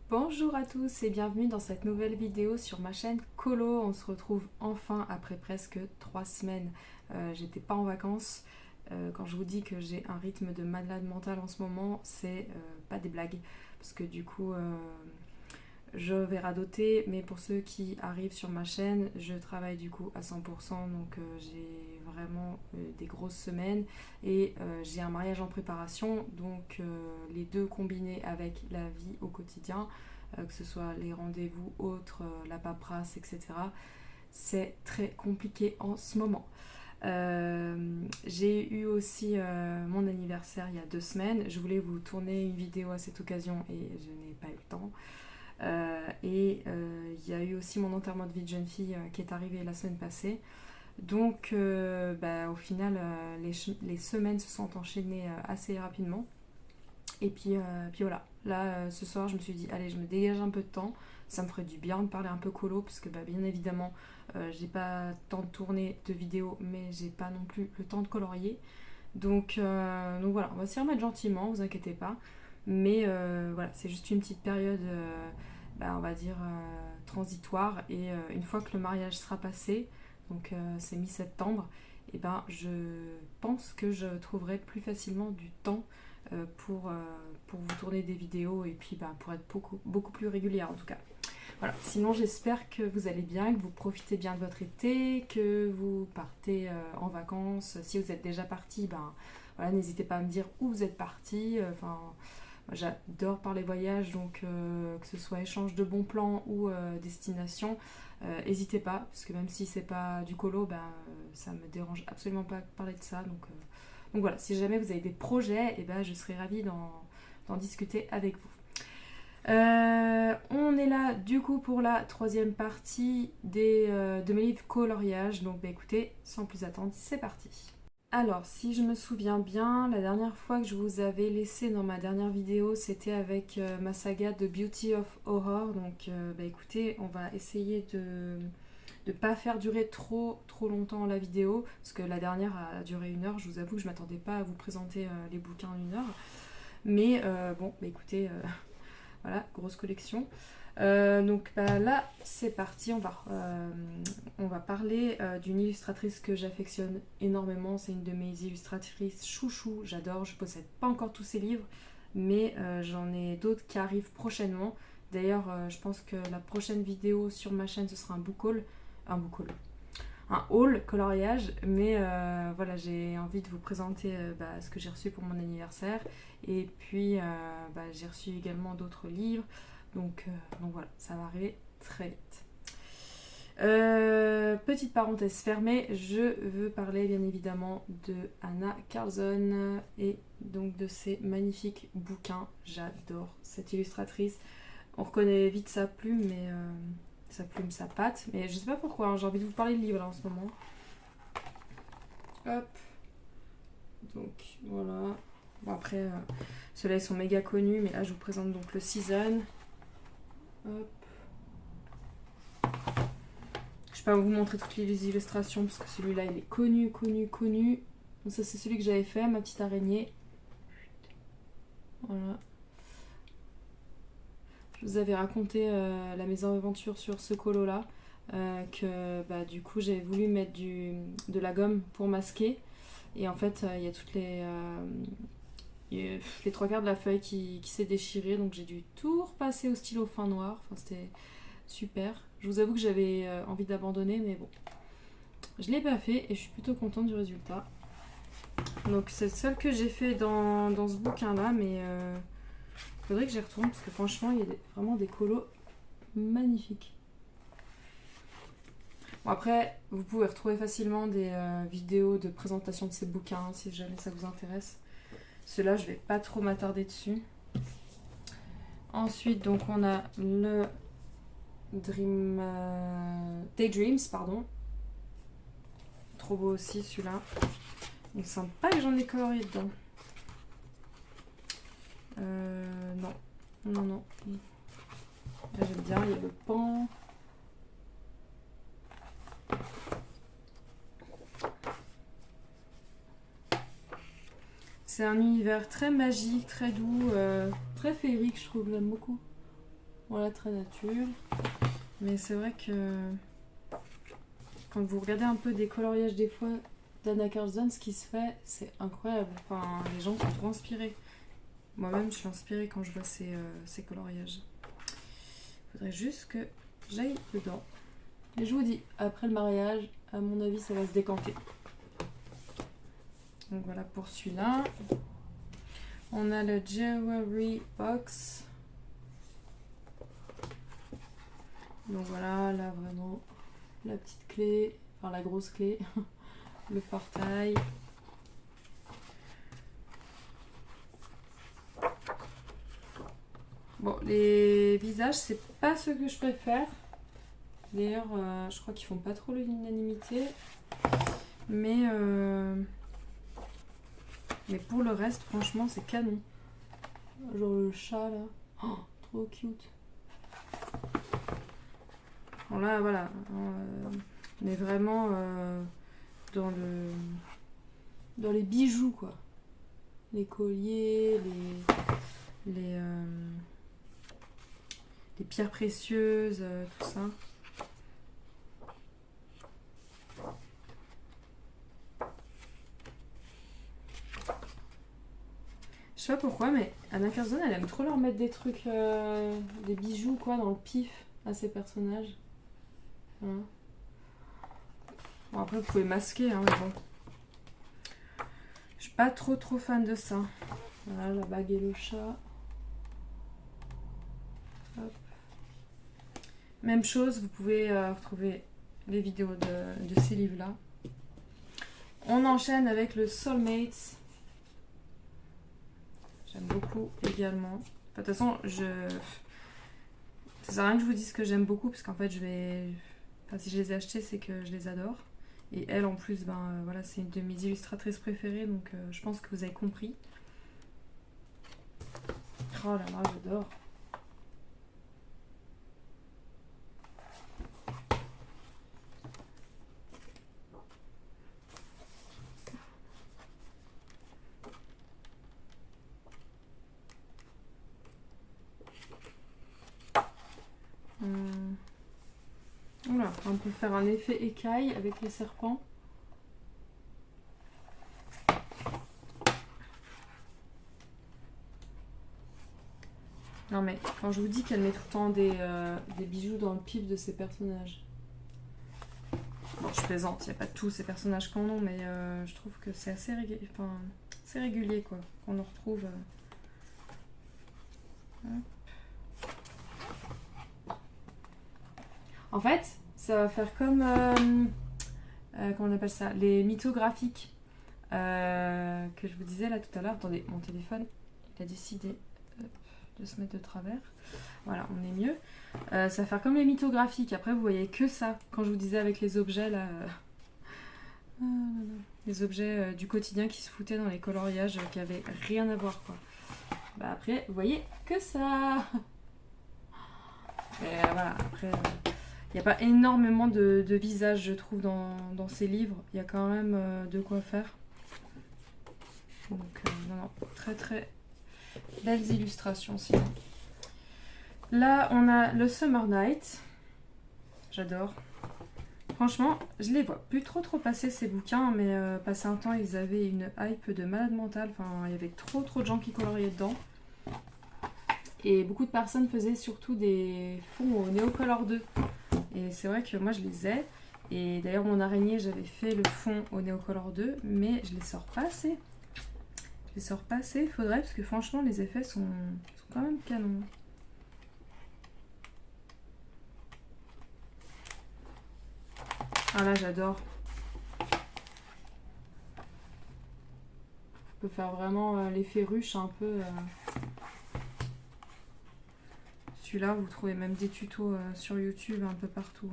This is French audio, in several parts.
Bonjour à tous et bienvenue dans cette nouvelle vidéo sur ma chaîne Colo. On se retrouve enfin après presque 3 semaines. J'étais pas en vacances. Quand je vous dis que j'ai un rythme de malade mental en ce moment, c'est pas des blagues. Parce que du coup, je vais radoter. Mais pour ceux qui arrivent sur ma chaîne, je travaille du coup à 100%. Donc j'ai vraiment des grosses semaines. Et j'ai un mariage en préparation. Donc les deux combinés avec la vie au quotidien, que ce soit les rendez-vous autres, la paperasse, etc. C'est très compliqué en ce moment. J'ai eu aussi mon anniversaire il y a 2 semaines. Je voulais vous tourner une vidéo à cette occasion et je n'ai pas eu le temps. Il y a eu aussi mon enterrement de vie de jeune fille qui est arrivé la semaine passée. Donc au final, les semaines se sont enchaînées assez rapidement. Et puis voilà, là ce soir je me suis dit allez je me dégage un peu de temps, ça me ferait du bien de parler un peu colo parce que bien évidemment j'ai pas tant de tourner de vidéos mais j'ai pas non plus le temps de colorier. Donc voilà, on va s'y remettre gentiment, vous inquiétez pas. Mais voilà, c'est juste une petite période, on va dire, transitoire. Et une fois que le mariage sera passé, donc c'est mi-septembre, et je pense que je trouverai plus facilement du temps pour vous tourner des vidéos et puis pour être beaucoup plus régulière en tout cas. Voilà. Sinon, j'espère que vous allez bien, que vous profitez bien de votre été, que vous partez en vacances. Si vous êtes déjà parti, voilà, n'hésitez pas à me dire où vous êtes parti. Moi, j'adore parler voyage, donc que ce soit échange de bons plans ou destination, n'hésitez pas, parce que même si c'est pas du colo, ça me dérange absolument pas de parler de ça. Donc voilà, si jamais vous avez des projets, je serai ravie d'en discuter avec vous. On est là du coup pour la troisième partie de mes livres coloriage. Donc écoutez, sans plus attendre, c'est parti. Alors, si je me souviens bien, la dernière fois que je vous avais laissé dans ma dernière vidéo, c'était avec ma saga de Beauty of Horror. Donc écoutez, on va essayer de ne pas faire durer trop longtemps la vidéo, parce que la dernière a duré 1 heure. Je vous avoue que je m'attendais pas à vous présenter les bouquins en 1 heure. Mais écoutez, voilà, grosse collection. Là, c'est parti, on va parler d'une illustratrice que j'affectionne énormément. C'est une de mes illustratrices chouchou, j'adore. Je possède pas encore tous ses livres, mais j'en ai d'autres qui arrivent prochainement. D'ailleurs, je pense que la prochaine vidéo sur ma chaîne, ce sera un haul coloriage, mais voilà, j'ai envie de vous présenter ce que j'ai reçu pour mon anniversaire. Et puis j'ai reçu également d'autres livres, donc voilà, ça va arriver très vite. Petite parenthèse fermée, je veux parler bien évidemment de Anna Carlson et donc de ses magnifiques bouquins. J'adore cette illustratrice. On reconnaît vite sa plume, sa patte, mais je sais pas pourquoi, hein, j'ai envie de vous parler de livres là en ce moment. Hop, donc voilà. Bon après, ceux-là ils sont méga connus, mais là je vous présente donc le Season. Hop. Je vais pas vous montrer toutes les illustrations parce que celui-là il est connu. Donc ça c'est celui que j'avais fait, ma petite araignée. Voilà. Je vous avais raconté la mésaventure sur ce colo là, que du coup j'avais voulu mettre de la gomme pour masquer. Et en fait il y a toutes les 3/4 de la feuille qui s'est déchirée, donc j'ai dû tout repasser au stylo fin noir. Enfin c'était super. Je vous avoue que j'avais envie d'abandonner, mais bon, je l'ai pas fait et je suis plutôt contente du résultat. Donc c'est le seul que j'ai fait dans ce bouquin là, mais faudrait que j'y retourne parce que franchement il y a vraiment des colos magnifiques. Bon après, vous pouvez retrouver facilement des vidéos de présentation de ces bouquins si jamais ça vous intéresse. Ceux-là, je vais pas trop m'attarder dessus. Ensuite, donc on a le Daydreams, pardon. Trop beau aussi celui-là. Il me semble pas que j'en ai colorié dedans. Non. Là j'aime bien, il y a le pan. C'est un univers très magique, très doux, très féerique, je trouve, j'aime beaucoup. Voilà, très nature. Mais c'est vrai que quand vous regardez un peu des coloriages des fois d'Anna Carlson, ce qui se fait, c'est incroyable. Enfin, les gens sont trop inspirés. Moi-même, je suis inspirée quand je vois ces coloriages. Faudrait juste que j'aille dedans. Et je vous dis, après le mariage, à mon avis, ça va se décanter. Donc voilà pour celui-là. On a le Jewelry Box. Donc voilà, là vraiment, la petite clé, enfin la grosse clé, le portail. Bon, les visages, c'est pas ce que je préfère. D'ailleurs, je crois qu'ils font pas trop l'unanimité. Mais pour le reste, franchement, c'est canon. Genre le chat là. Oh, trop cute. Bon là, voilà. On est vraiment dans les bijoux, quoi. Les colliers, les pierres précieuses, tout ça. Je sais pas pourquoi, mais Anna Carlson, elle aime trop leur mettre des trucs, des bijoux, quoi, dans le pif à ses personnages. Voilà. Bon, après, vous pouvez masquer, hein, mais bon. Je suis pas trop fan de ça. Voilà, la bague et le chat. Hop. Même chose, vous pouvez retrouver les vidéos de ces livres-là. On enchaîne avec le Soulmates. J'aime beaucoup également. Enfin, de toute façon, ça sert à rien que je vous dise que j'aime beaucoup, parce qu'en fait, si je les ai achetés, c'est que je les adore. Et elle, en plus, voilà, c'est une de mes illustratrices préférées, donc je pense que vous avez compris. Oh là là, j'adore. Voilà, on peut faire un effet écaille avec les serpents. Non mais quand je vous dis qu'elle met tout le temps des bijoux dans le pif de ses personnages. Bon, je plaisante, il n'y a pas tous ces personnages qu'en ont, mais je trouve que c'est assez régulier, quoi, qu'on en retrouve. En fait, ça va faire comme comment on appelle ça, les mythographiques que je vous disais là tout à l'heure. Attendez, mon téléphone, il a décidé de se mettre de travers. Voilà, on est mieux. Ça va faire comme les mythographiques. Après, vous voyez que ça. Quand je vous disais avec les objets là, les objets du quotidien qui se foutaient dans les coloriages qui avaient rien à voir, quoi. Bah après, vous voyez que ça. Et voilà, après, il n'y a pas énormément de visages, je trouve, dans ces livres. Il y a quand même de quoi faire. Donc, non, très très belles illustrations, sinon. Là, on a le Summer Night. J'adore. Franchement, je les vois plus trop passer ces bouquins, mais passé un temps, ils avaient une hype de malade mental. Enfin, il y avait trop de gens qui coloriaient dedans. Et beaucoup de personnes faisaient surtout des fonds au Neocolor 2. Et c'est vrai que moi, je les ai. Et d'ailleurs, mon araignée, j'avais fait le fond au Neocolor 2, mais je les sors pas assez. Il faudrait, parce que franchement, les effets sont quand même canons. Ah là, j'adore. On peut faire vraiment l'effet ruche un peu. Celui-là, vous trouvez même des tutos sur YouTube un peu partout.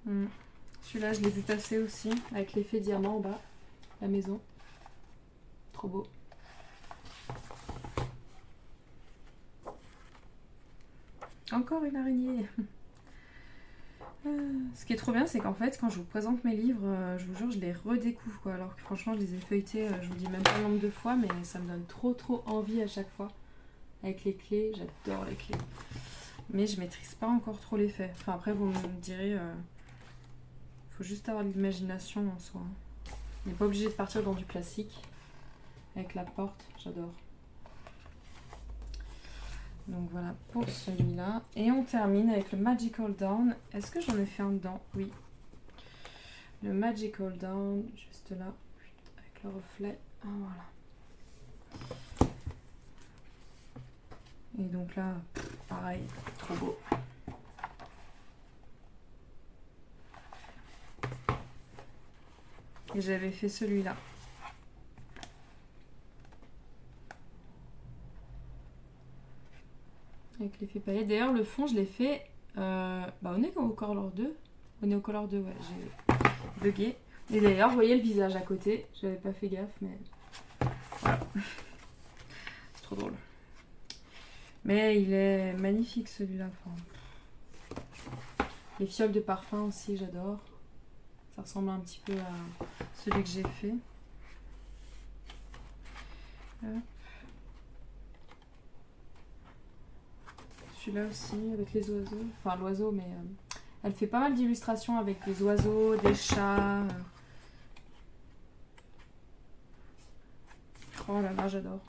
Hein. Celui-là, je l'ai vu passer aussi, avec l'effet diamant en bas, la maison. Trop beau. Encore une araignée. Ce qui est trop bien, c'est qu'en fait, quand je vous présente mes livres, je vous jure, je les redécouvre, quoi. Alors que franchement, je les ai feuilletés, je vous dis même pas le nombre de fois, mais ça me donne trop envie à chaque fois. Avec les clés, j'adore les clés. Mais je maîtrise pas encore trop les faits. Enfin, après, vous me direz, faut juste avoir de l'imagination en soi. On n'est pas obligé de partir dans du classique. Avec la porte, j'adore. Donc voilà pour celui-là. Et on termine avec le Magical Dawn. Est-ce que j'en ai fait un dedans? Oui. Le Magical Dawn, juste là, avec le reflet. Ah, voilà. Et donc là, pareil, trop beau. Et j'avais fait celui-là. Avec l'effet paillettes. D'ailleurs, le fond, je l'ai fait au Néocolor 2. Au Néocolor 2, ouais, j'ai bugué. Et d'ailleurs, vous voyez le visage à côté. J'avais pas fait gaffe, mais voilà. C'est trop drôle. Mais il est magnifique celui-là. Enfin, les fioles de parfum aussi, j'adore. Ça ressemble un petit peu à celui que j'ai fait. Celui-là aussi, avec les oiseaux. Enfin, l'oiseau, mais elle fait pas mal d'illustrations avec des oiseaux, des chats. Oh là là, j'adore.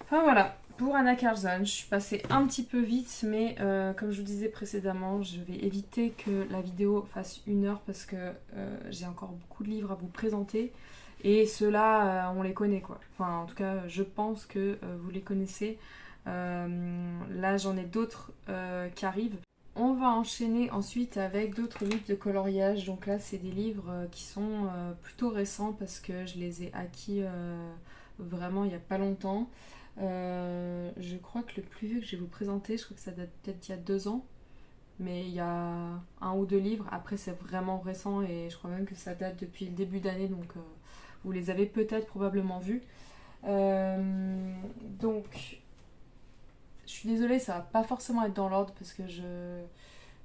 Enfin voilà, pour Anna Carlson, je suis passée un petit peu vite, mais comme je vous disais précédemment, je vais éviter que la vidéo fasse 1 heure parce que j'ai encore beaucoup de livres à vous présenter. Et ceux-là, on les connaît quoi. Enfin, en tout cas, je pense que vous les connaissez. Là, j'en ai d'autres qui arrivent. On va enchaîner ensuite avec d'autres livres de coloriage. Donc là, c'est des livres qui sont plutôt récents parce que je les ai acquis vraiment il n'y a pas longtemps. Je crois que le plus vieux que je vais vous présenter, je crois que ça date peut-être d'il y a 2 ans. Mais il y a 1 ou 2 livres. Après, c'est vraiment récent et je crois même que ça date depuis le début d'année. Donc, vous les avez peut-être probablement vus. Donc, je suis désolée, ça va pas forcément être dans l'ordre parce que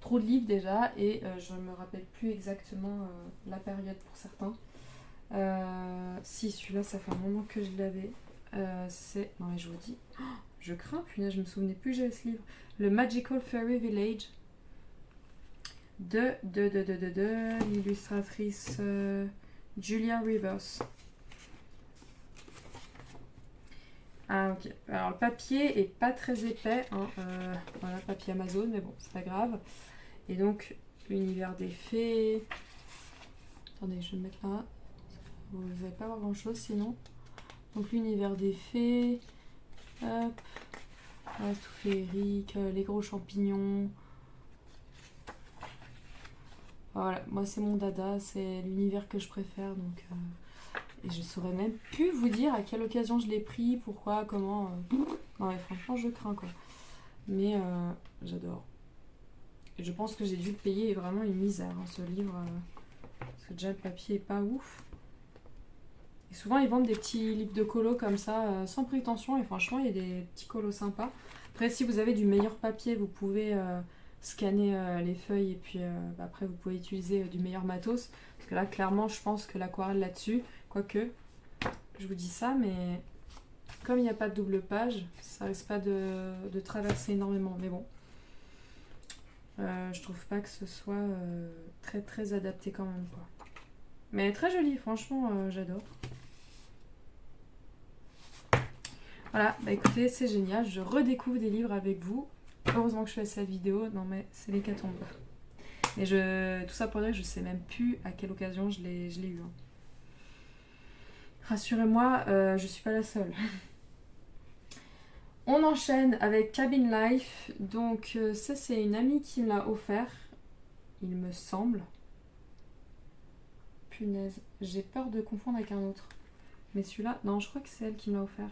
trop de livres déjà et je me rappelle plus exactement la période pour certains. Si, celui-là, ça fait un moment que je l'avais. C'est. Non, mais je vous dis. Oh, je crains, punaise, je me souvenais plus que j'avais ce livre. Le Magical Fairy Village de l'illustratrice Julia Rivers. Ah, ok. Alors, le papier est pas très épais. Hein, voilà, papier Amazon, mais bon, c'est pas grave. Et donc, l'univers des fées. Attendez, je vais me mettre là. Vous n'allez pas voir grand chose sinon. Donc, l'univers des fées. Hop. Voilà, tout féerique. Les gros champignons. Voilà, moi c'est mon dada, c'est l'univers que je préfère. Donc, et je saurais même plus vous dire à quelle occasion je l'ai pris, pourquoi, comment. Non, mais franchement, je crains quoi. Mais j'adore. Et je pense que j'ai dû le payer vraiment une misère, hein, ce livre. Parce que déjà le papier est pas ouf. Et souvent ils vendent des petits livres de colo comme ça, sans prétention. Et franchement, il y a des petits colos sympas. Après, si vous avez du meilleur papier, vous pouvez scanner les feuilles. Et puis après, vous pouvez utiliser du meilleur matos. Parce que là, clairement, je pense que l'aquarelle là-dessus, quoique, je vous dis ça, mais comme il n'y a pas de double page, ça risque pas de traverser énormément. Mais bon. Je trouve pas que ce soit très très adapté quand même quoi. Mais très joli, franchement, j'adore. Voilà, bah écoutez, c'est génial, je redécouvre des livres avec vous. Heureusement que je fais cette vidéo, non mais c'est l'hécatombe. Et tout ça pour dire que je sais même plus à quelle occasion je l'ai eu. Hein. Rassurez-moi, je suis pas la seule. On enchaîne avec Cabin Life. Donc ça c'est une amie qui me l'a offert, il me semble. Punaise, j'ai peur de confondre avec un autre. Mais celui-là, non, je crois que c'est elle qui me l'a offert.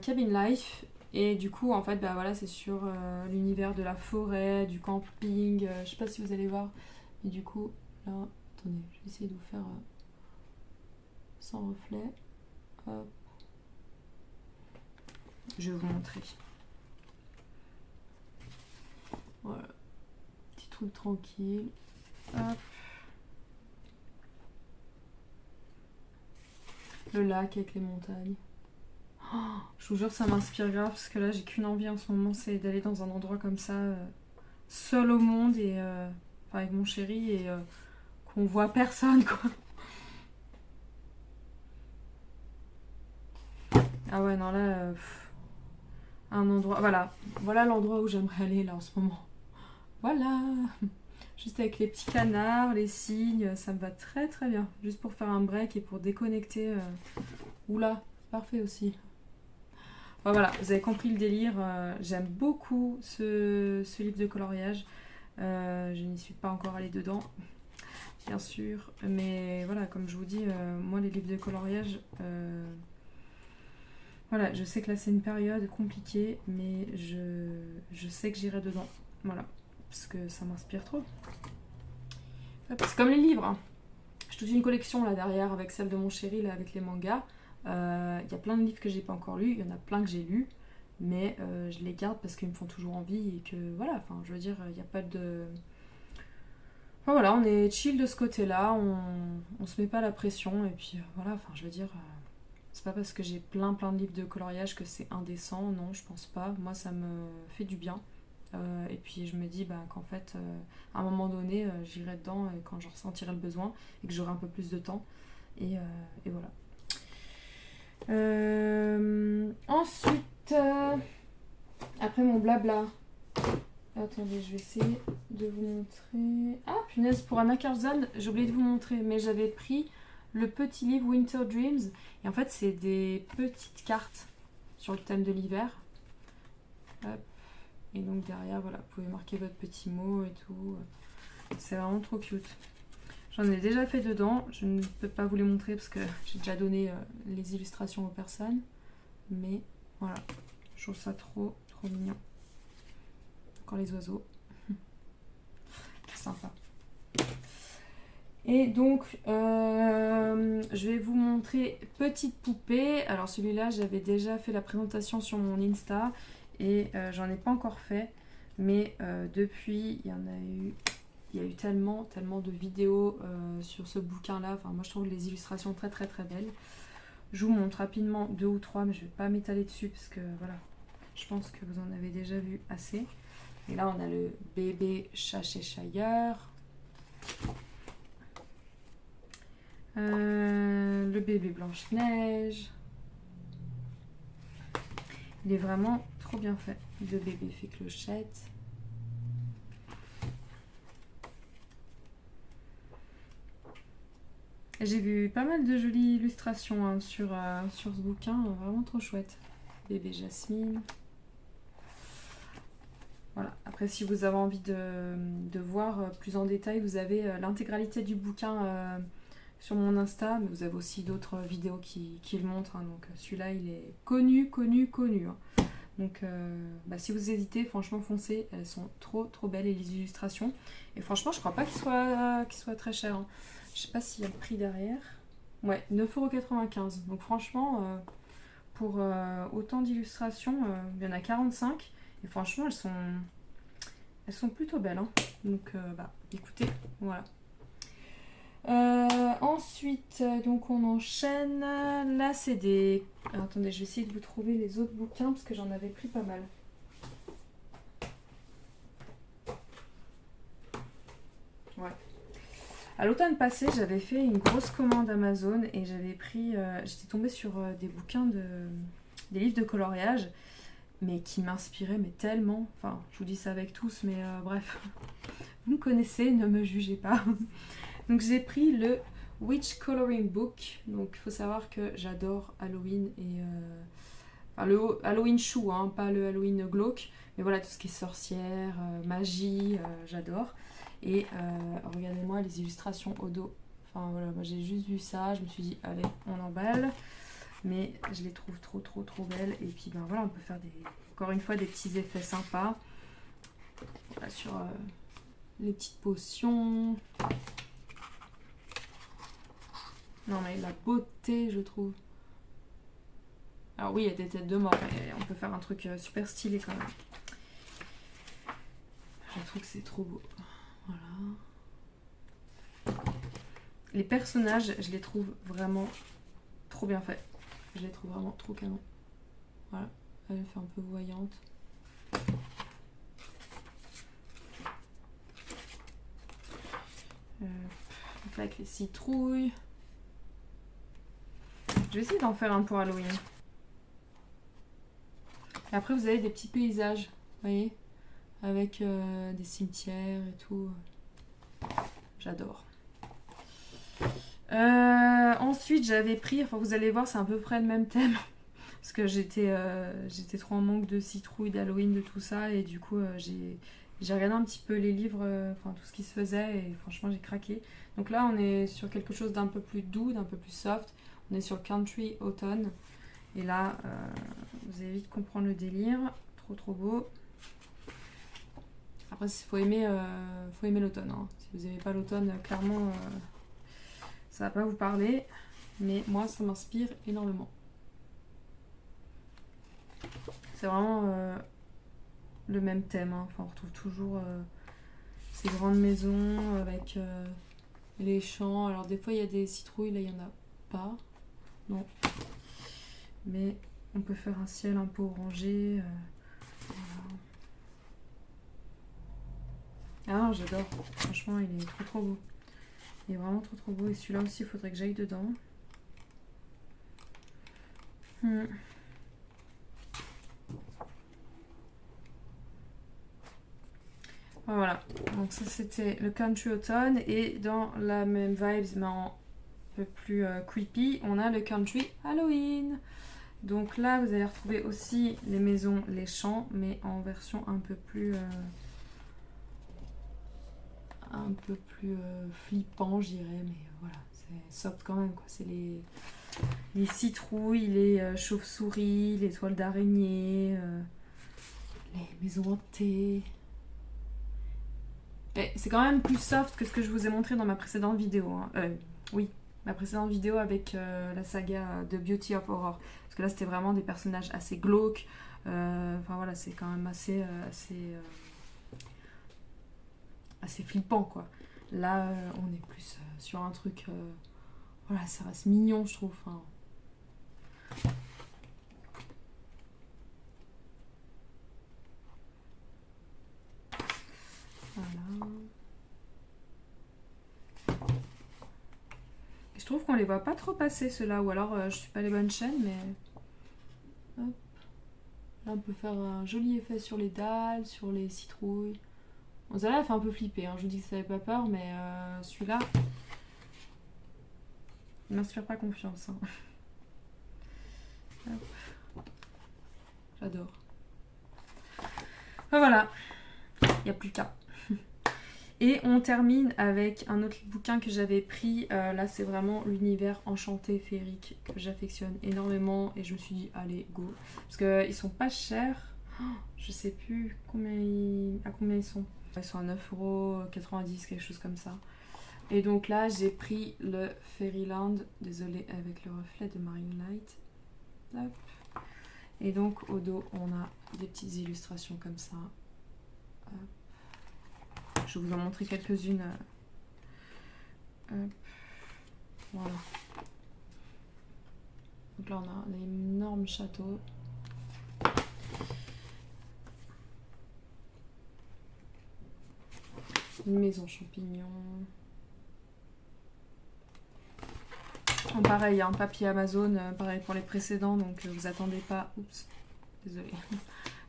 Cabin Life. Et du coup, en fait, bah voilà, c'est sur l'univers de la forêt, du camping. Je sais pas si vous allez voir. Mais du coup, là, attendez, je vais essayer de vous faire sans reflet. Hop. Je vais vous montrer. Voilà, petit truc tranquille. Hop. Le lac avec les montagnes. Oh, je vous jure, ça m'inspire grave parce que là, j'ai qu'une envie en ce moment, c'est d'aller dans un endroit comme ça, seul au monde et enfin, avec mon chéri et qu'on voit personne, quoi. Ah ouais, non, là, un endroit. Voilà l'endroit où j'aimerais aller là en ce moment. Voilà. Juste avec les petits canards, les cygnes, ça me va très très bien. Juste pour faire un break et pour déconnecter. Oula, parfait aussi. Enfin, voilà, vous avez compris le délire. J'aime beaucoup ce livre de coloriage. Je n'y suis pas encore allée dedans, bien sûr. Mais voilà, comme je vous dis, moi les livres de coloriage, voilà, je sais que là c'est une période compliquée, mais je sais que j'irai dedans. Voilà, parce que ça m'inspire trop. C'est comme les livres, hein. J'ai toute une collection là derrière avec celle de mon chéri, là avec les mangas. Il y a plein de livres que j'ai pas encore lus, il y en a plein que j'ai lus, mais je les garde parce qu'ils me font toujours envie et que voilà, enfin je veux dire, il n'y a pas de. Enfin, voilà, on est chill de ce côté-là, on se met pas la pression et puis voilà, enfin je veux dire, c'est pas parce que j'ai plein de livres de coloriage que c'est indécent, non, je pense pas. Moi ça me fait du bien. Et puis je me dis bah, qu'en fait, à un moment donné, j'irai dedans quand j'en ressentirai le besoin et que j'aurai un peu plus de temps. Et voilà. Ensuite, après mon blabla. Attendez, je vais essayer de vous montrer. Ah, punaise, pour Anna Karzan, j'ai oublié de vous montrer, mais j'avais pris le petit livre Winter Dreams. Et en fait, c'est des petites cartes sur le thème de l'hiver. Hop. Et donc derrière, voilà, vous pouvez marquer votre petit mot et tout. C'est vraiment trop cute. J'en ai déjà fait dedans. Je ne peux pas vous les montrer parce que j'ai déjà donné les illustrations aux personnes. Mais voilà, je trouve ça trop mignon. Encore les oiseaux. C'est sympa. Et donc, je vais vous montrer Petite Poupée. Alors celui-là, j'avais déjà fait la présentation sur mon Insta. Et j'en ai pas encore fait, mais depuis, il y a eu tellement de vidéos sur ce bouquin-là. Enfin, moi, je trouve les illustrations très belles. Je vous montre rapidement 2 ou 3, mais je vais pas m'étaler dessus parce que voilà, je pense que vous en avez déjà vu assez. Et là, on a le bébé Cheshire, le bébé Blanche-Neige. Il est vraiment trop bien fait. Le bébé fait clochette. J'ai vu pas mal de jolies illustrations hein, sur ce bouquin, vraiment trop chouette. Bébé Jasmine. Voilà. Après, si vous avez envie de voir plus en détail, vous avez l'intégralité du bouquin sur mon Insta, mais vous avez aussi d'autres vidéos qui le montrent. Hein, donc celui-là, il est connu. Hein. Donc si vous hésitez, franchement foncez, elles sont trop belles et les illustrations. Et franchement je crois pas qu'il soit très cher. Hein. Je sais pas s'il y a le prix derrière. Ouais, 9,95 €. Donc franchement, pour autant d'illustrations, il y en a 45. Et franchement elles sont plutôt belles. Hein. Donc écoutez, voilà. Ensuite, donc on enchaîne. Là, c'est des. Alors, attendez, je vais essayer de vous trouver les autres bouquins parce que j'en avais pris pas mal. Ouais. À l'automne passé, j'avais fait une grosse commande Amazon et j'avais pris. J'étais tombée sur des bouquins des livres de coloriage, mais qui m'inspiraient mais tellement. Enfin, je vous dis ça avec tous, mais bref. Vous me connaissez, ne me jugez pas. Donc j'ai pris le Witch Coloring Book. Donc il faut savoir que j'adore Halloween et enfin, le Halloween chou, hein, pas le Halloween glauque. Mais voilà, tout ce qui est sorcière, magie, j'adore. Et regardez-moi les illustrations au dos. Enfin voilà, moi j'ai juste vu ça, je me suis dit allez, on emballe. Mais je les trouve trop belles. Et puis ben voilà, on peut faire encore une fois des petits effets sympas. Voilà, sur les petites potions. Non mais la beauté, je trouve. Alors oui, il y a des têtes de mort, mais on peut faire un truc super stylé quand même. Je trouve que c'est trop beau. Voilà. Les personnages, je les trouve vraiment trop bien faits. Je les trouve vraiment trop canon. Voilà, elle fait un peu voyante. Donc là avec les citrouilles. Je vais essayer d'en faire un pour Halloween. Et après vous avez des petits paysages, vous voyez, avec des cimetières et tout. J'adore. Ensuite j'avais pris, enfin vous allez voir c'est à peu près le même thème. Parce que j'étais trop en manque de citrouilles, d'Halloween, de tout ça. Et du coup j'ai regardé un petit peu les livres, enfin tout ce qui se faisait. Et franchement j'ai craqué. Donc là on est sur quelque chose d'un peu plus doux, d'un peu plus soft. On est sur le country automne. Et là vous allez vite comprendre le délire. Trop beau. Après il faut aimer l'automne. Hein. Si vous n'aimez pas l'automne, clairement ça va pas vous parler. Mais moi ça m'inspire énormément. C'est vraiment le même thème. Hein. Enfin, on retrouve toujours ces grandes maisons avec les champs. Alors des fois il y a des citrouilles, là il n'y en a pas. Non. Mais on peut faire un ciel un peu orangé. Voilà. Ah j'adore. Franchement il est trop beau. Il est vraiment trop beau. Et celui-là aussi il faudrait que j'aille dedans. Voilà, donc ça c'était le country automne. Et dans la même vibes mais un peu plus creepy, on a le country Halloween. Donc là vous allez retrouver aussi les maisons, les champs, mais en version un peu plus flippant je dirais. Mais voilà, c'est soft quand même quoi. C'est les citrouilles, les chauves-souris, les toiles d'araignée, les maisons hantées. C'est quand même plus soft que ce que je vous ai montré dans ma précédente vidéo. Hein. Oui, ma précédente vidéo avec la saga de Beauty of Horror. Parce que là, c'était vraiment des personnages assez glauques. Enfin voilà, c'est quand même assez flippant, quoi. Là, on est plus sur un truc... voilà, ça reste mignon, je trouve. Enfin, voilà. Je trouve qu'on les voit pas trop passer ceux-là, ou alors je suis pas les bonnes chaînes, mais hop. Là on peut faire un joli effet sur les dalles, sur les citrouilles. Bon, celle-là elle fait un peu flipper, hein. Je vous dis que ça fait pas peur, mais celui-là, il m'inspire pas confiance. Hein. J'adore. Voilà, il n'y a plus qu'à. Et on termine avec un autre bouquin que j'avais pris. Là, c'est vraiment l'univers enchanté, féerique, que j'affectionne énormément. Et je me suis dit, allez, go. Parce qu'ils sont pas chers. Oh, je sais plus à combien ils sont. Ils sont à 9,90€, quelque chose comme ça. Et donc là, j'ai pris le Fairyland. Désolée, avec le reflet de Marine Light. Hop. Et donc, au dos, on a des petites illustrations comme ça. Hop. Je vais vous en montrer quelques-unes. Voilà. Donc là, on a un énorme château. Une maison champignon. Pareil, un papier Amazon, pareil pour les précédents, donc vous attendez pas... Oups, désolée.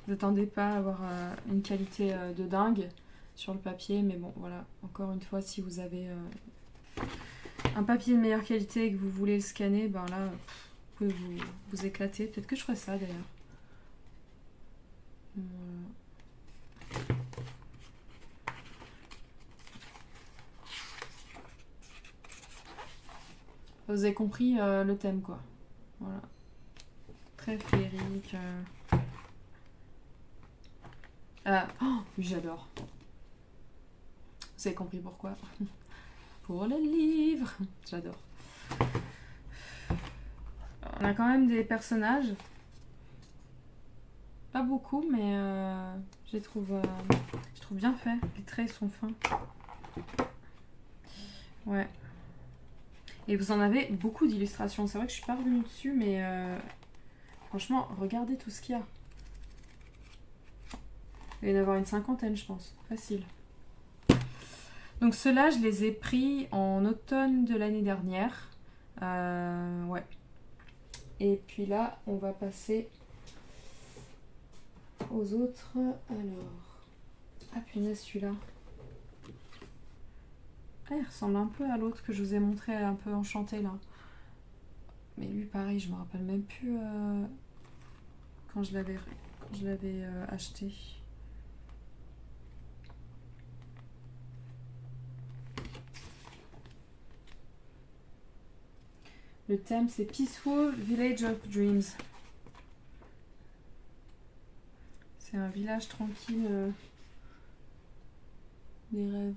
Vous attendez pas à avoir une qualité de dingue sur le papier, mais bon voilà, encore une fois, si vous avez un papier de meilleure qualité et que vous voulez le scanner, ben là vous pouvez vous éclater. Peut-être que je ferai ça d'ailleurs. Voilà. Vous avez compris le thème quoi. Voilà. Très féerique. Oh, j'adore. Vous avez compris pourquoi. Pour le livre. J'adore. On a quand même des personnages. Pas beaucoup, mais je les trouve trouve bien fait. Les traits sont fins. Ouais. Et vous en avez beaucoup d'illustrations. C'est vrai que je suis pas revenue dessus, mais franchement, regardez tout ce qu'il y a. Il va y en avoir une cinquantaine, je pense. Facile. Donc ceux-là, je les ai pris en automne de l'année dernière. Ouais. Et puis là, on va passer aux autres. Alors. Ah punaise, celui-là. Ah, il ressemble un peu à l'autre que je vous ai montré un peu enchanté là. Mais lui, pareil, je me rappelle même plus quand je l'avais acheté. Le thème, c'est Peaceful Village of Dreams. C'est un village tranquille des rêves.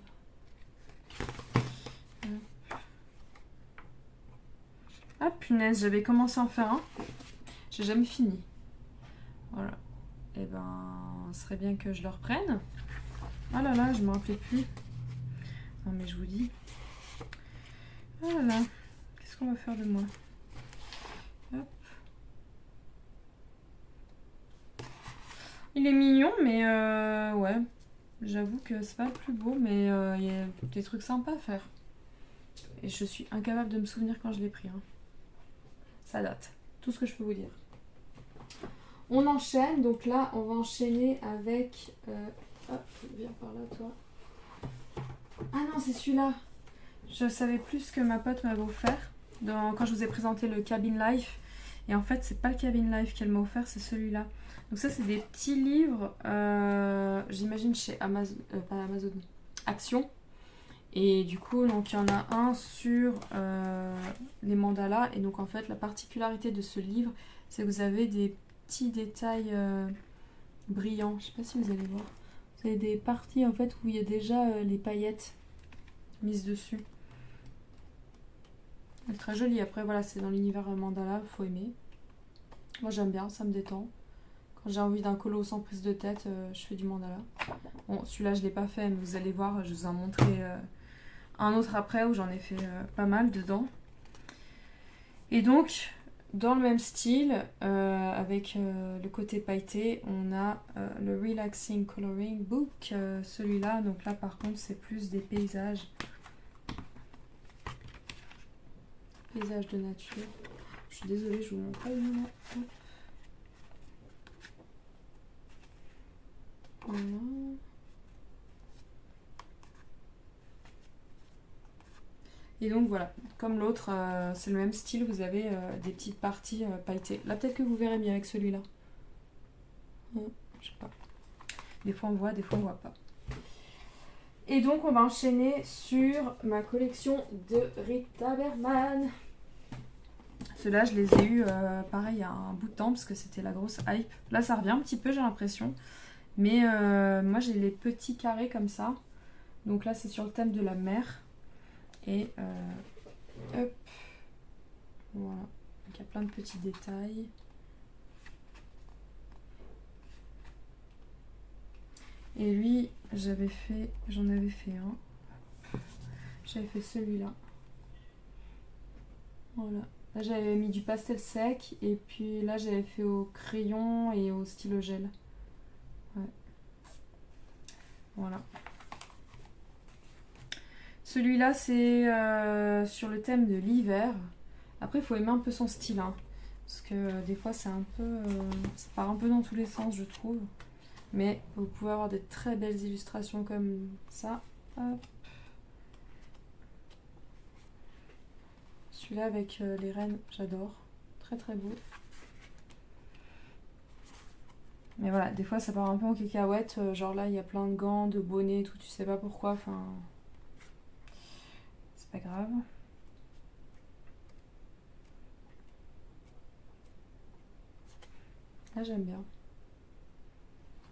Ah punaise, j'avais commencé à en faire un. J'ai jamais fini. Voilà. Et ben, ce serait bien que je le reprenne. Ah là là, je me rappelais plus. Non mais je vous dis. Ah là là. Qu'est-ce qu'on va faire de moi? Hop. Il est mignon, mais ouais. J'avoue que c'est pas le plus beau, mais il y a des trucs sympas à faire. Et je suis incapable de me souvenir quand je l'ai pris. Hein. Ça date. Tout ce que je peux vous dire. On enchaîne. Donc là, on va enchaîner avec... hop, viens par là, toi. Ah non, c'est celui-là. Je savais plus ce que ma pote m'avait offert quand je vous ai présenté le Cabin Life. Et en fait, c'est pas le Cabin Life qu'elle m'a offert, c'est celui-là. Donc ça, c'est des petits livres, j'imagine chez Amazon, pas Amazon, Action. Et du coup, donc il y en a un sur les mandalas. Et donc en fait, la particularité de ce livre, c'est que vous avez des petits détails brillants. Je sais pas si vous allez voir. Vous avez des parties en fait où il y a déjà les paillettes mises dessus. Elle est très jolie. Après, voilà, c'est dans l'univers mandala, faut aimer. Moi, j'aime bien, ça me détend. Quand j'ai envie d'un colo sans prise de tête, je fais du mandala. Bon, celui-là, je ne l'ai pas fait, mais vous allez voir, je vous en montrerai un autre après où j'en ai fait pas mal dedans. Et donc, dans le même style, avec le côté pailleté, on a le Relaxing Coloring Book. Celui-là, donc là, par contre, c'est plus des paysages. Paysages de nature. Je suis désolée, je vous montre pas une là. Voilà. Et donc voilà, comme l'autre, c'est le même style, vous avez des petites parties pailletées. Là peut-être que vous verrez mieux avec celui-là. Je sais pas. Des fois on voit, des fois on voit pas. Et donc on va enchaîner sur ma collection de Rita Berman. Ceux-là je les ai eus pareil il y a un bout de temps parce que c'était la grosse hype. Là ça revient un petit peu j'ai l'impression. Mais moi j'ai les petits carrés comme ça. Donc là c'est sur le thème de la mer. Et hop. Voilà. Donc il y a plein de petits détails. Et lui, j'en avais fait un. J'avais fait celui-là. Voilà. Là j'avais mis du pastel sec et puis là j'avais fait au crayon et au stylo gel. Ouais. Voilà. Celui-là c'est sur le thème de l'hiver. Après il faut aimer un peu son style. Hein, parce que des fois c'est un peu... ça part un peu dans tous les sens je trouve. Mais vous pouvez avoir de très belles illustrations comme ça. Hop. Celui-là avec les rennes, j'adore. Très très beau. Mais voilà, des fois ça part un peu en cacahuète. Genre là, il y a plein de gants, de bonnets, tout. Tu sais pas pourquoi. Enfin, c'est pas grave. Là, j'aime bien.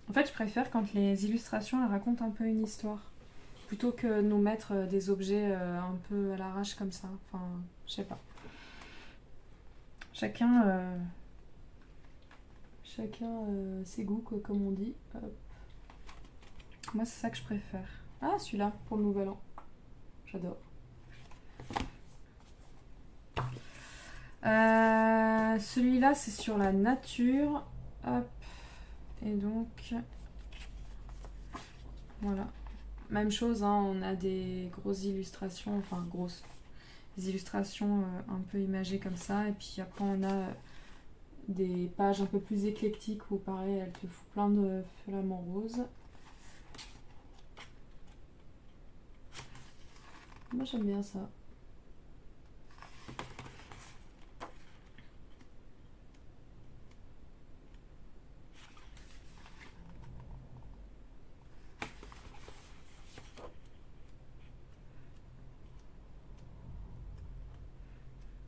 En fait, je préfère quand les illustrations elles racontent un peu une histoire. Plutôt que nous mettre des objets un peu à l'arrache comme ça. Enfin, je sais pas. Chacun ses goûts, quoi, comme on dit. Hop. Moi, c'est ça que je préfère. Ah, celui-là, pour le nouvel an. J'adore. Celui-là, c'est sur la nature. Hop. Et donc, voilà. Même chose, hein, on a des grosses illustrations, enfin grosses, des illustrations un peu imagées comme ça. Et puis après, on a des pages un peu plus éclectiques où pareil, elle te fout plein de filaments roses. Moi, j'aime bien ça.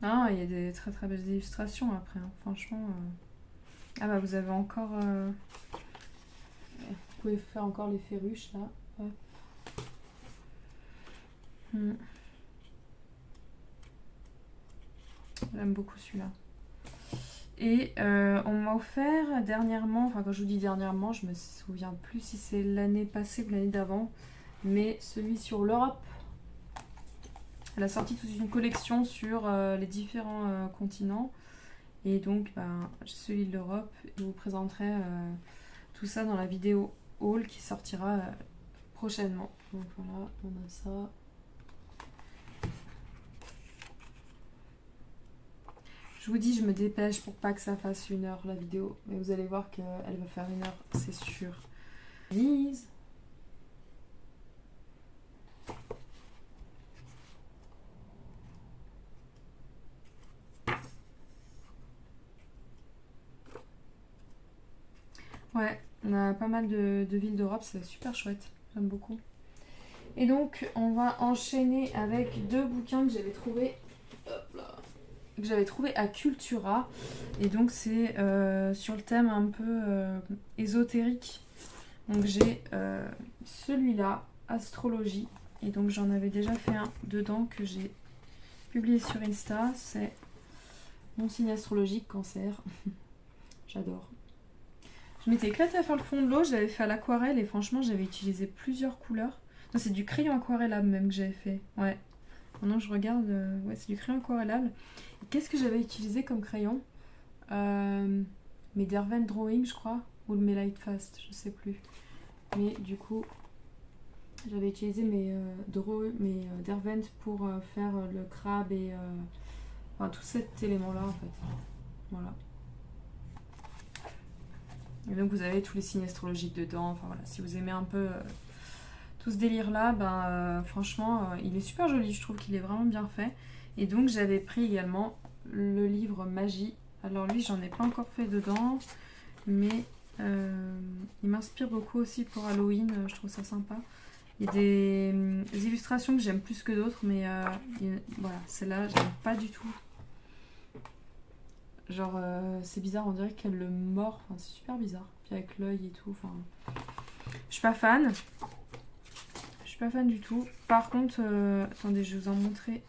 Ah, il y a des très très belles illustrations après, hein. Franchement. Ah bah vous avez encore... Vous pouvez faire encore les ferruches là. Ouais. J'aime beaucoup celui-là. Et on m'a offert dernièrement, enfin quand je vous dis dernièrement, je me souviens plus si c'est l'année passée ou l'année d'avant, mais celui sur l'Europe. Elle a sorti toute une collection sur les différents continents. Et donc, j'ai celui de l'Europe. Je vous présenterai tout ça dans la vidéo haul qui sortira prochainement. Donc voilà, on a ça. Je vous dis, je me dépêche pour pas que ça fasse 1 heure la vidéo. Mais vous allez voir qu'elle va faire 1 heure, c'est sûr. Lise. Ouais, on a pas mal de villes d'Europe, c'est super chouette. J'aime beaucoup. Et donc, on va enchaîner avec 2 bouquins que j'avais trouvés. Hop là. Que j'avais trouvé à Cultura. Et donc c'est sur le thème un peu ésotérique. Donc j'ai celui-là, Astrologie. Et donc j'en avais déjà fait un dedans que j'ai publié sur Insta. C'est mon signe astrologique, Cancer. J'adore. Je m'étais éclatée à faire le fond de l'eau. Je l'avais fait à l'aquarelle et franchement j'avais utilisé plusieurs couleurs. Non, c'est du crayon aquarellable même que j'avais fait. Ouais. Maintenant je regarde. Ouais, c'est du crayon aquarellable. Qu'est-ce que j'avais utilisé comme crayon Mes Derwent Drawing, je crois, ou le Light Fast, je sais plus. Mais du coup, j'avais utilisé mes Derwent pour faire le crabe et enfin, tout cet élément-là en fait. Voilà. Et donc vous avez tous les signes astrologiques dedans. Enfin voilà, si vous aimez un peu tout ce délire-là, franchement, il est super joli. Je trouve qu'il est vraiment bien fait. Et donc j'avais pris également le livre Magie. Alors lui, j'en ai pas encore fait dedans, mais il m'inspire beaucoup aussi pour Halloween. Je trouve ça sympa. Il y a des illustrations que j'aime plus que d'autres, mais voilà, celle-là, j'aime pas du tout. Genre, c'est bizarre, on dirait qu'elle le mord. Enfin, c'est super bizarre. Puis avec l'œil et tout. Enfin, je suis pas fan. Je suis pas fan du tout. Par contre, attendez, je vais vous en montrer.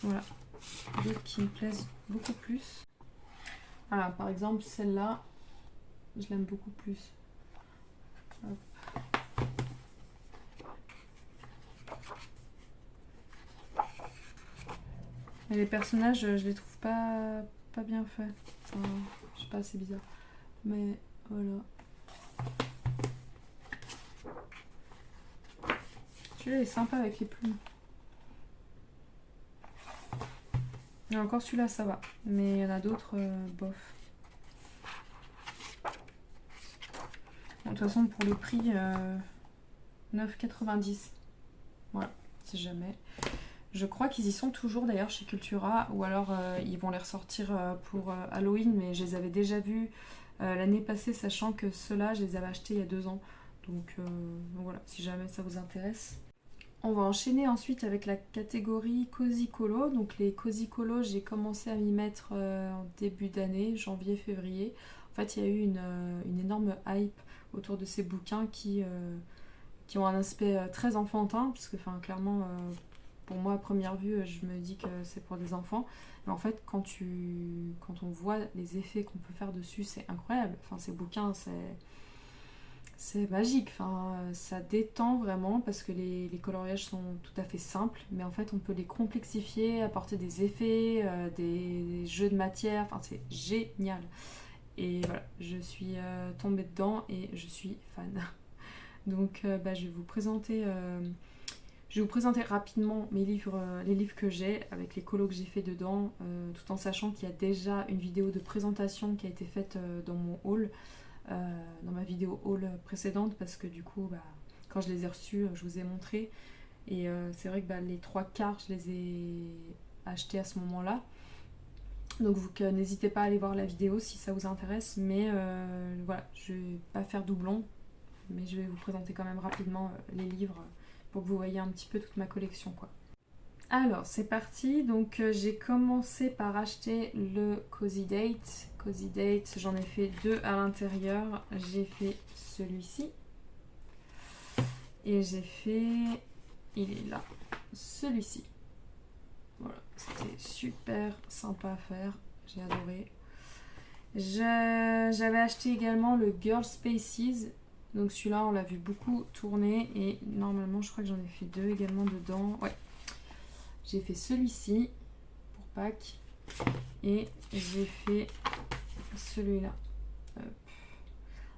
Voilà. D'autres qui me plaisent beaucoup plus. Voilà, par exemple, celle-là, je l'aime beaucoup plus. Hop. Et les personnages, je les trouve pas bien faits. Enfin, je sais pas, c'est bizarre. Mais voilà. Celui-là est sympa avec les plumes. Et encore celui-là, ça va. Mais il y en a d'autres, bof. Bon, de toute façon, pour le prix, 9,90. Voilà, si jamais. Je crois qu'ils y sont toujours d'ailleurs chez Cultura, ou alors ils vont les ressortir pour Halloween, mais je les avais déjà vus l'année passée, sachant que ceux-là, je les avais achetés il y a 2 ans. Donc voilà, si jamais ça vous intéresse. On va enchaîner ensuite avec la catégorie Cozy Colo. Donc les Cozy Colo, j'ai commencé à m'y mettre en début d'année, janvier-février. En fait, il y a eu une énorme hype autour de ces bouquins qui ont un aspect très enfantin, parce que clairement, pour moi, à première vue, je me dis que c'est pour des enfants. Mais en fait, quand on voit les effets qu'on peut faire dessus, c'est incroyable. Enfin, ces bouquins, c'est magique, enfin, ça détend vraiment parce que les coloriages sont tout à fait simples, mais en fait on peut les complexifier, apporter des effets, des jeux de matière, enfin c'est génial. Et voilà, je suis tombée dedans et je suis fan. Donc je vais vous présenter rapidement mes livres, les livres que j'ai avec les colos que j'ai fait dedans, tout en sachant qu'il y a déjà une vidéo de présentation qui a été faite dans mon haul, dans ma vidéo haul précédente, parce que du coup, quand je les ai reçus, je vous ai montré. Et c'est vrai que les trois quarts, je les ai achetés à ce moment-là. Donc n'hésitez pas à aller voir la vidéo si ça vous intéresse. Mais voilà, je vais pas faire doublon, mais je vais vous présenter quand même rapidement les livres pour que vous voyez un petit peu toute ma collection, quoi. Alors, c'est parti. Donc, j'ai commencé par acheter le Cozy Date. Cozy Date, j'en ai fait deux à l'intérieur. J'ai fait celui-ci. Et j'ai fait... Il est là. Celui-ci. Voilà, c'était super sympa à faire. J'ai adoré. J'avais acheté également le Girl Spaces. Donc celui-là, on l'a vu beaucoup tourner. Et normalement, je crois que j'en ai fait deux également dedans. Ouais. J'ai fait celui-ci pour Pâques. Et j'ai fait celui-là. Hop.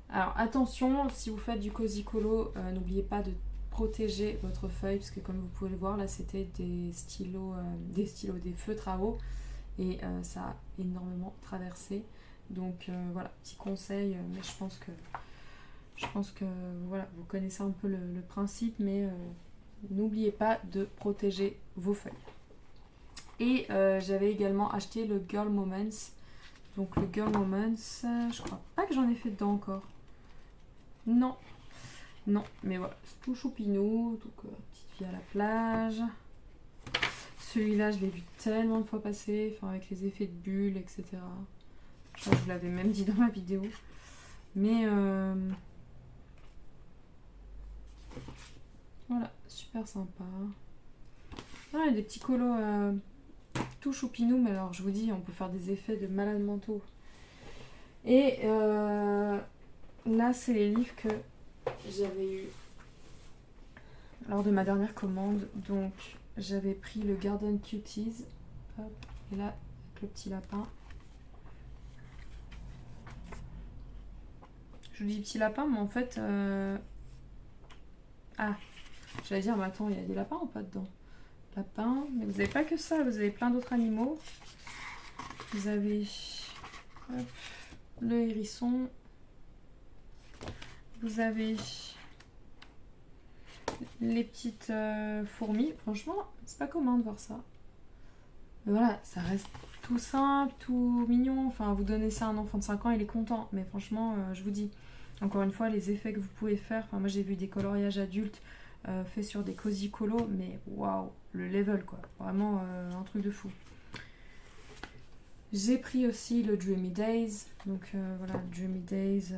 Alors attention, si vous faites du Cozy Colo, n'oubliez pas de protéger votre feuille. Parce que comme vous pouvez le voir, là, c'était des feutres à eau. Et ça a énormément traversé. Donc voilà, petit conseil. Mais je pense que voilà, vous connaissez un peu le principe, mais n'oubliez pas de protéger vos feuilles. Et j'avais également acheté le Girl Moments. Donc le Girl Moments, je crois pas que j'en ai fait dedans encore. Non, mais voilà, c'est tout choupinou, donc petite fille à la plage. Celui-là, je l'ai vu tellement de fois passer, enfin avec les effets de bulles, etc. Je crois que je vous l'avais même dit dans ma vidéo. Mais voilà, super sympa. Voilà, des petits colos tout choupinou, mais alors je vous dis, on peut faire des effets de malade mentaux. Et là, c'est les livres que j'avais eu lors de ma dernière commande. Donc, j'avais pris le Garden Cuties. Hop, et là, avec le petit lapin. Je vous dis petit lapin, mais en fait... Ah, j'allais dire, mais attends, il y a des lapins ou pas dedans? Lapin, mais vous n'avez pas que ça, vous avez plein d'autres animaux. Vous avez hop, le hérisson. Vous avez les petites fourmis. Franchement, c'est pas commun de voir ça. Mais voilà, ça reste tout simple, tout mignon. Enfin, vous donnez ça à un enfant de 5 ans, il est content. Mais franchement, je vous dis, encore une fois, les effets que vous pouvez faire. Enfin, moi, j'ai vu des coloriages adultes faits sur des Cozy Colo, mais waouh, le level, quoi. Vraiment un truc de fou. J'ai pris aussi le Dreamy Days. Donc voilà, Dreamy Days.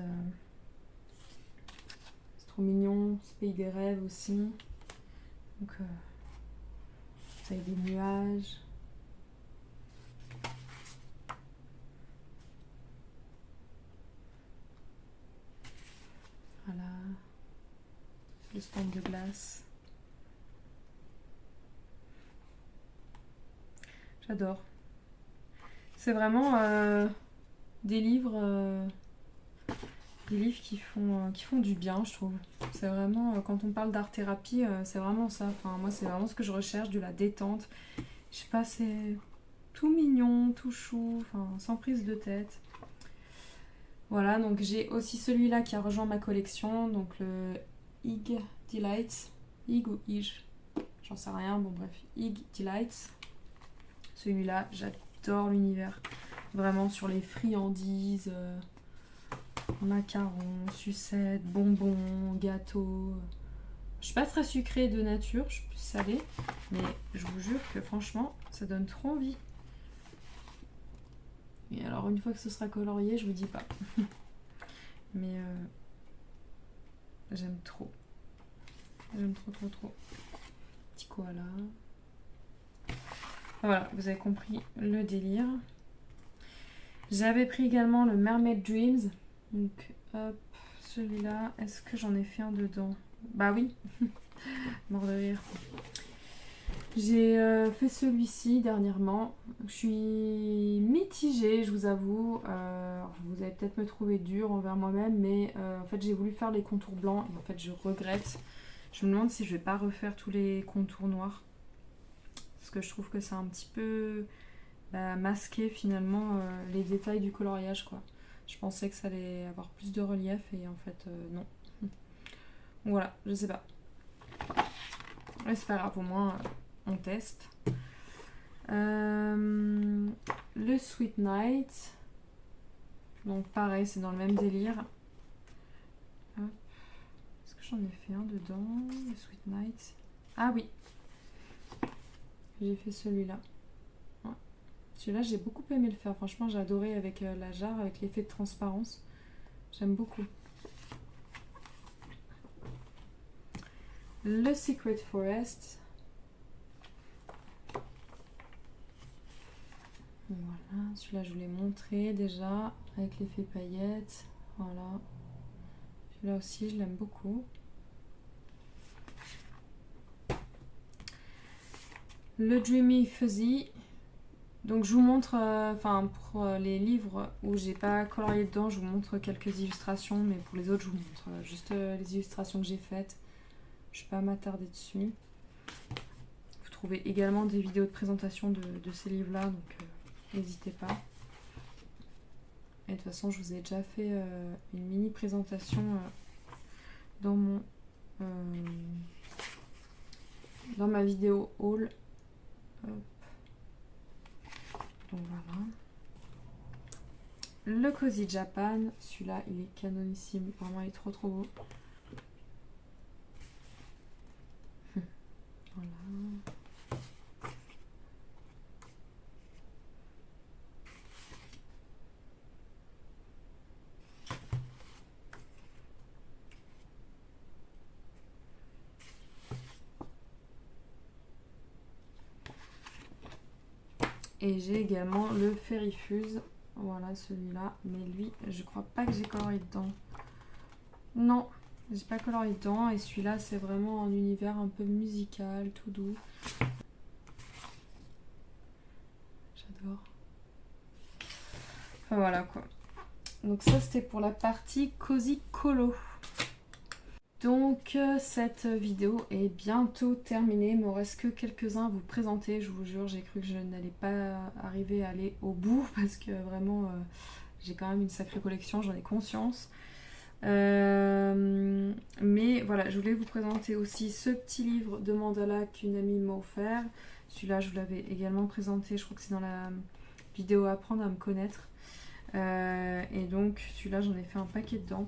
C'est trop mignon. C'est Pays des rêves aussi. Donc ça y a des nuages. Voilà. Le stand de glace. J'adore. C'est vraiment des livres qui font du bien, je trouve. C'est vraiment, quand on parle d'art-thérapie, c'est vraiment ça. Enfin, moi, c'est vraiment ce que je recherche, de la détente. Je sais pas, c'est tout mignon, tout chou, enfin, sans prise de tête. Voilà, donc j'ai aussi celui-là qui a rejoint ma collection, donc le Ig Delights. Ig ou Ig, j'en sais rien, bon bref, Ig Delights. Celui-là, j'adore l'univers. Vraiment sur les friandises, macarons, sucettes, bonbons, gâteaux. Je suis pas très sucrée de nature, je suis plus salée, mais je vous jure que franchement, ça donne trop envie. Et alors une fois que ce sera colorié, je vous dis pas. Mais j'aime trop. J'aime trop. Petit koala. Voilà, vous avez compris le délire. J'avais pris également le Mermaid Dreams. Donc hop, celui-là, est-ce que j'en ai fait un dedans? Bah oui, mort de rire. J'ai fait celui-ci dernièrement. Je suis mitigée, je vous avoue. Vous allez peut-être me trouver dur envers moi-même, mais en fait j'ai voulu faire les contours blancs et en fait je regrette. Je me demande si je vais pas refaire tous les contours noirs. Parce que je trouve que c'est un petit peu masqué finalement les détails du coloriage quoi. Je pensais que ça allait avoir plus de relief et en fait non. Voilà, je sais pas. Mais c'est pas grave, au moins on teste. Le Sweet Night. Donc pareil, c'est dans le même délire. Est-ce que j'en ai fait un dedans? Le Sweet Night. Ah oui. J'ai fait celui-là. Ouais. Celui-là, j'ai beaucoup aimé le faire. Franchement, j'ai adoré avec la jarre, avec l'effet de transparence. J'aime beaucoup. Le Secret Forest. Voilà, celui-là je vous l'ai montré déjà avec l'effet paillettes. Voilà, celui-là aussi je l'aime beaucoup. Le Dreamy Fuzzy. Donc je vous montre, pour les livres où j'ai pas colorié dedans, je vous montre quelques illustrations, mais pour les autres je vous montre juste les illustrations que j'ai faites. Je vais pas m'attarder dessus. Vous trouvez également des vidéos de présentation de ces livres-là, donc n'hésitez pas. Et de toute façon, je vous ai déjà fait une mini présentation dans ma vidéo haul. Hop. Donc voilà. Le Cozy Japan, celui-là, il est canonissime. Vraiment, il est trop trop beau. Voilà. Et j'ai également le Fairyfuse. Voilà celui-là. Mais lui, je crois pas que j'ai colorié dedans. Non, j'ai pas colorié dedans. Et celui-là, c'est vraiment un univers un peu musical, tout doux. J'adore. Enfin voilà quoi. Donc ça, c'était pour la partie Cozy Colo. Donc cette vidéo est bientôt terminée, il me reste que quelques-uns à vous présenter, je vous jure, j'ai cru que je n'allais pas arriver à aller au bout parce que vraiment j'ai quand même une sacrée collection, j'en ai conscience. Mais voilà, je voulais vous présenter aussi ce petit livre de mandala qu'une amie m'a offert. Celui-là je vous l'avais également présenté, je crois que c'est dans la vidéo Apprendre à me connaître. Et donc celui-là j'en ai fait un paquet dedans.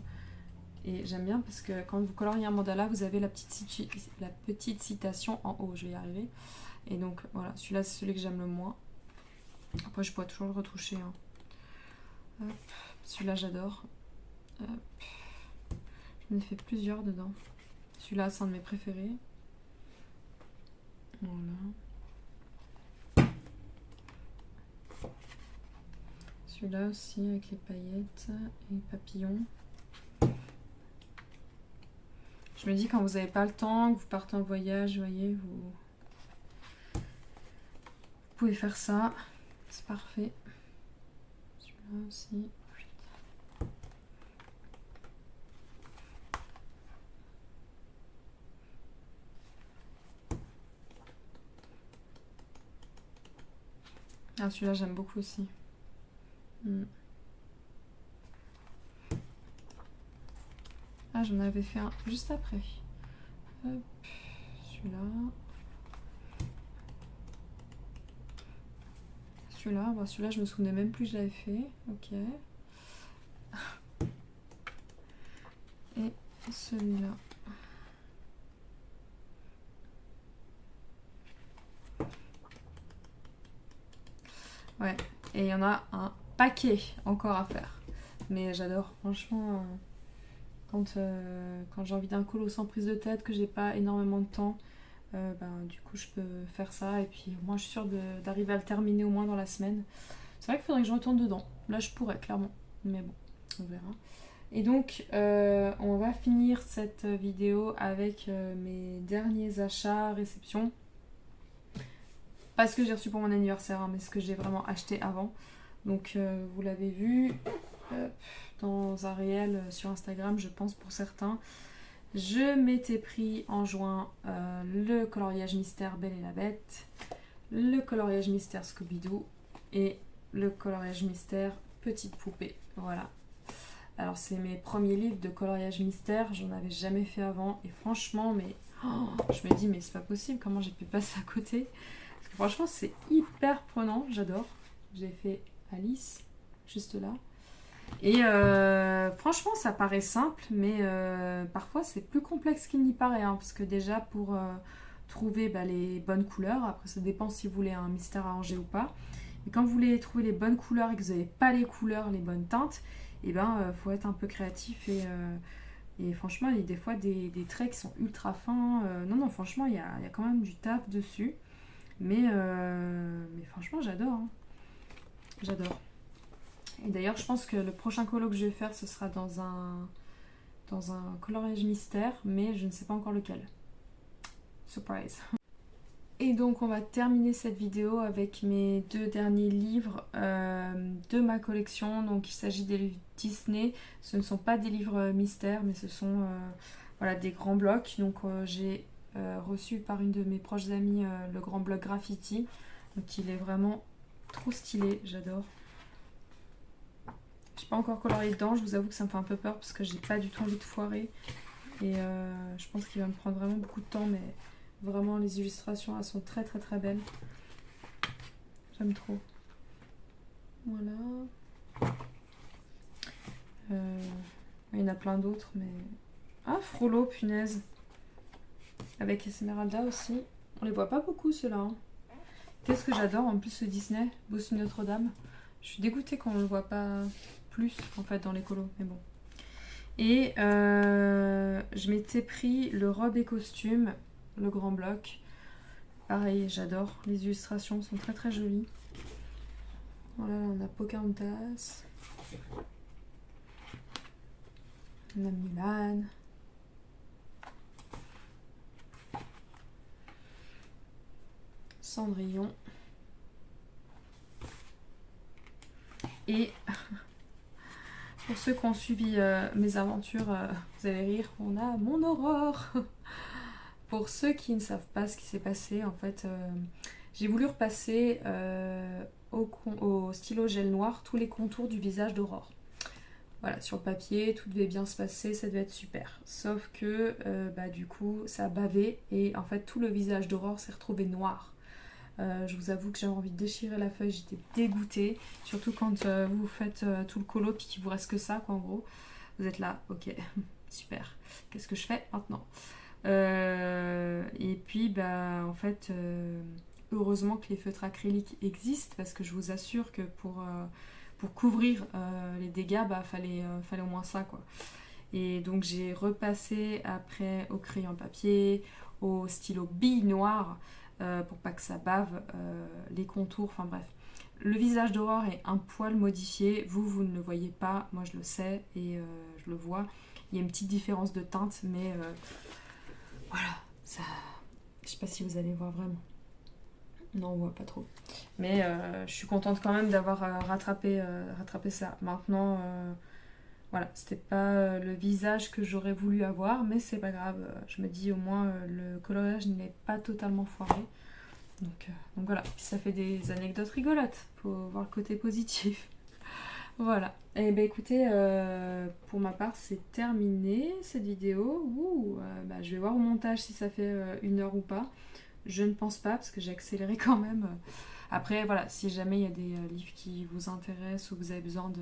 Et j'aime bien parce que quand vous coloriez un mandala, vous avez la petite citation en haut, je vais y arriver. Et donc voilà, celui-là c'est celui que j'aime le moins. Après je pourrais toujours le retoucher. Hein. Celui-là j'adore. J'en ai fait plusieurs dedans. Celui-là c'est un de mes préférés. Voilà. Celui-là aussi avec les paillettes et les papillons. Je me dis quand vous n'avez pas le temps, que vous partez en voyage, vous voyez, vous pouvez faire ça. C'est parfait. Celui-là aussi. Ah, celui-là j'aime beaucoup aussi. Ah, j'en avais fait un juste après. Hop, celui-là. Celui-là, bon, celui-là je me souvenais même plus que je l'avais fait. Ok. Et celui-là. Ouais, et il y en a un paquet encore à faire. Mais j'adore, franchement, quand j'ai envie d'un colo sans prise de tête, que j'ai pas énormément de temps, du coup je peux faire ça. Et puis moi je suis sûre d'arriver à le terminer au moins dans la semaine. C'est vrai qu'il faudrait que je retourne dedans. Là je pourrais, clairement. Mais bon, on verra. Et donc, on va finir cette vidéo avec mes derniers achats, réceptions. Pas ce que j'ai reçu pour mon anniversaire, hein, mais ce que j'ai vraiment acheté avant. Donc, vous l'avez vu dans un réel sur Instagram, je pense pour certains. Je m'étais pris en juin le coloriage mystère Belle et la Bête, le coloriage mystère Scooby-Doo et le coloriage mystère Petite Poupée. Voilà. Alors c'est mes premiers livres de coloriage mystère, j'en avais jamais fait avant et franchement je me dis mais c'est pas possible, comment j'ai pu passer à côté. Parce que franchement c'est hyper prenant, j'adore. J'ai fait Alice juste là. Et franchement ça paraît simple mais parfois c'est plus complexe qu'il n'y paraît hein, parce que déjà pour trouver les bonnes couleurs, après ça dépend si vous voulez un mystère arrangé ou pas. Et quand vous voulez trouver les bonnes couleurs et que vous n'avez pas les couleurs, les bonnes teintes, et faut être un peu créatif et franchement il y a des fois des traits qui sont ultra fins. Non franchement il y a quand même du taf dessus. Mais franchement j'adore. Hein. J'adore. Et d'ailleurs je pense que le prochain colo que je vais faire ce sera dans un coloriage mystère, mais je ne sais pas encore lequel. Surprise. Et donc on va terminer cette vidéo avec mes 2 derniers livres de ma collection. Donc il s'agit des livres Disney. Ce ne sont pas des livres mystères, mais ce sont des grands blocs. Donc j'ai reçu par une de mes proches amies le grand bloc Graffiti. Donc il est vraiment trop stylé, j'adore. Je n'ai pas encore colorié dedans, je vous avoue que ça me fait un peu peur parce que j'ai pas du tout envie de foirer. Et je pense qu'il va me prendre vraiment beaucoup de temps, mais vraiment les illustrations elles sont très très très belles. J'aime trop. Voilà. Il y en a plein d'autres, mais... Ah, Frollo, punaise. Avec Esmeralda aussi. On les voit pas beaucoup ceux-là. Hein. Qu'est-ce que j'adore en plus ce Disney, Bossu Notre-Dame. Je suis dégoûtée qu'on le voit pas plus en fait dans les colos, mais bon. Et je m'étais pris le robe et costume, le grand bloc. Pareil, j'adore. Les illustrations sont très très jolies. Voilà, là, on a Pocahontas. On a Mulan. Cendrillon. Et pour ceux qui ont suivi mes aventures, vous allez rire, on a mon Aurore. Pour ceux qui ne savent pas ce qui s'est passé, en fait, j'ai voulu repasser au stylo gel noir tous les contours du visage d'Aurore. Voilà, sur le papier, tout devait bien se passer, ça devait être super. Sauf que, du coup, ça a bavé et en fait, tout le visage d'Aurore s'est retrouvé noir. Je vous avoue que j'avais envie de déchirer la feuille, j'étais dégoûtée. Surtout quand vous faites tout le colo puis qu'il vous reste que ça, quoi, en gros. Vous êtes là, ok, super. Qu'est-ce que je fais maintenant ? Et puis en fait heureusement que les feutres acryliques existent parce que je vous assure que pour couvrir les dégâts fallait au moins ça quoi. Et donc j'ai repassé après au crayon papier, au stylo bille noir pour pas que ça bave les contours, enfin bref. Le visage d'Aurore est un poil modifié, vous ne le voyez pas, moi je le sais et je le vois. Il y a une petite différence de teinte mais voilà, ça... Je sais pas si vous allez voir vraiment. Non, on voit pas trop. Mais je suis contente quand même d'avoir rattrapé ça. Maintenant, voilà, c'était pas le visage que j'aurais voulu avoir, mais c'est pas grave. Je me dis au moins le coloriage n'est pas totalement foiré. Donc voilà, puis ça fait des anecdotes rigolotes. Faut voir le côté positif. Voilà. Et écoutez, pour ma part, c'est terminé cette vidéo. Je vais voir au montage si ça fait 1 heure ou pas. Je ne pense pas parce que j'ai accéléré quand même. Après, voilà, si jamais il y a des livres qui vous intéressent ou que vous avez besoin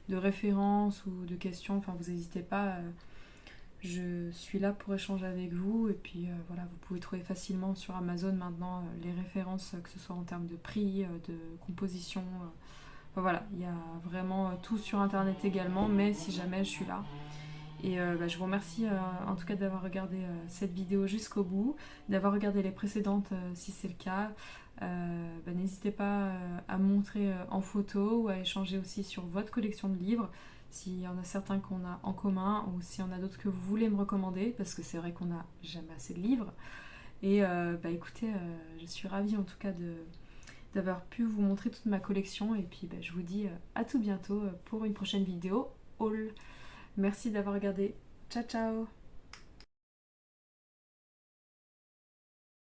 de références ou de questions, enfin, vous n'hésitez pas. Je suis là pour échanger avec vous. Et puis, voilà, vous pouvez trouver facilement sur Amazon maintenant les références, que ce soit en termes de prix, de composition. Enfin, voilà, il y a vraiment tout sur internet également, mais si jamais je suis là. Et je vous remercie en tout cas d'avoir regardé cette vidéo jusqu'au bout, d'avoir regardé les précédentes si c'est le cas. N'hésitez pas à me montrer en photo ou à échanger aussi sur votre collection de livres. s'il y en a certains qu'on a en commun ou s'il y en a d'autres que vous voulez me recommander, parce que c'est vrai qu'on n'a jamais assez de livres. Et écoutez, je suis ravie en tout cas d'avoir pu vous montrer toute ma collection et puis je vous dis à tout bientôt pour une prochaine vidéo haul. Merci d'avoir regardé. Ciao ciao.